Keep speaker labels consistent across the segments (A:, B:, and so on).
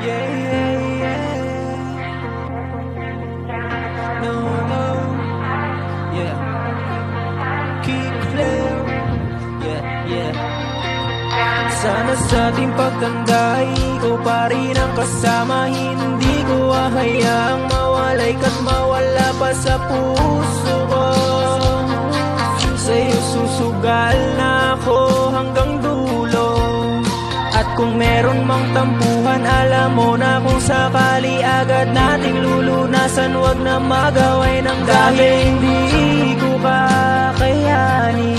A: Yeah, yeah, yeah. No, no. Yeah. Keep clear. Yeah, yeah. Sana sa ating pagtanda, ikaw pa rin ang kasama. Hindi ko hahayaang mawalay ka't mawala pa sa puso ko. Sa'yo susugal na ako hanggang dulo. At kung meron mang tampuhan, alam mo na kung sakali agad nating lulunasan. Huwag na magaway ng dahil hindi ko kakayanin.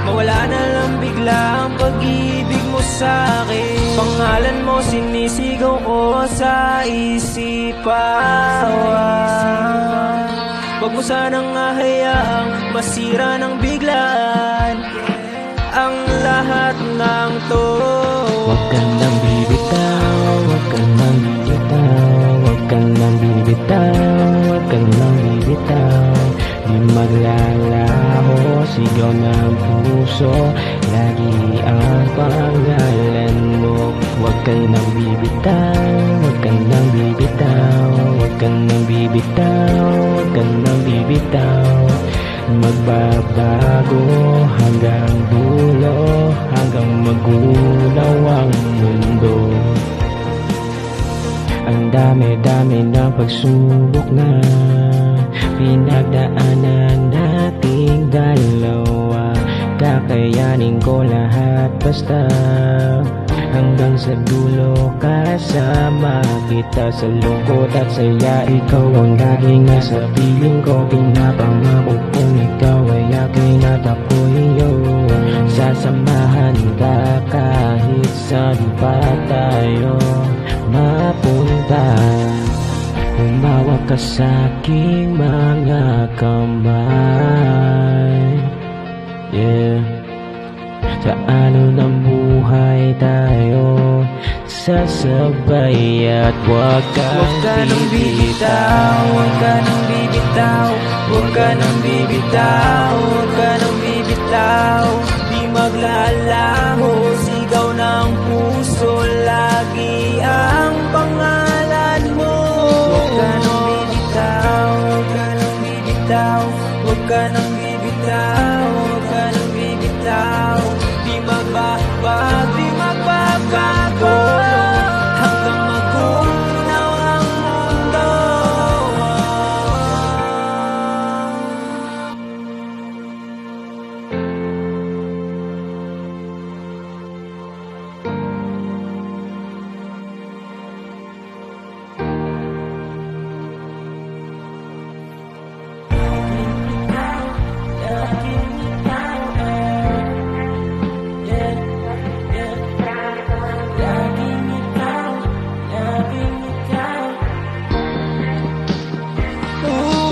A: Mawala na lang bigla ang pag-ibig mo sa'kin. Pangalan mo sinisigaw ko sa isipan. Huwag mo sanang hahayaang masira ng biglaan ang lahat ng to.
B: Huwag ka nang bibitaw, huwag ka nang bibitaw, huwag ka nang bibitaw, huwag ka nang bibitaw. Di maglalaho, sigaw ng puso, lagi ang pangalan mo. Huwag ka nang bibitaw, huwag ka nang bibitaw, huwag ka nang bibitaw, huwag ka nang bibitaw. Magbabago hanggang dulo, hanggang magunaw ang mundo. Ang dami-dami ng pagsubok na pinagdaanan nating dalawa. Kakayanin ko lahat basta hanggang sa dulo kasama kita. Sa lungkot at saya, ikaw ang laging nasa piling ko. Pinapangako kung ikaw ay akin at ako iyo. Sasamahan ka kahit saan pa tayo mapunta. Humawak ka sa'king mga kamay. Yeah. Sa ano ng buhay tayo sasabay at huwag ka
A: nang bibitaw, huwag ka nang bibitaw, huwag ka nang bibitaw, huwag ka nang bibitaw. Di maglalaho, sigaw ng puso, lagi ang pangalan mo. Huwag ka nang bibitaw, huwag ka nang bibitaw, huwag ka nang bibitaw, huwag ka nang bibitaw. Di magbabago hanggang magunaw ang mundo.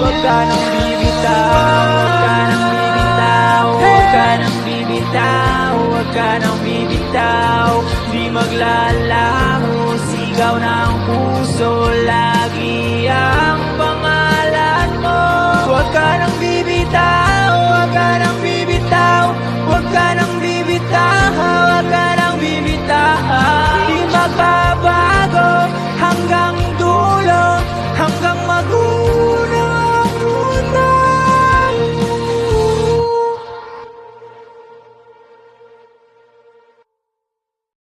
A: Huwag ka nang bibitaw, huwag ka nang bibitaw, huwag ka nang bibitaw, huwag ka nang bibitaw. Di maglalaho, sigaw ng puso, lagi ang pangalan mo. Huwag ka nang bibitaw, huwag ka nang bibitaw, huwag ka nang bibitaw.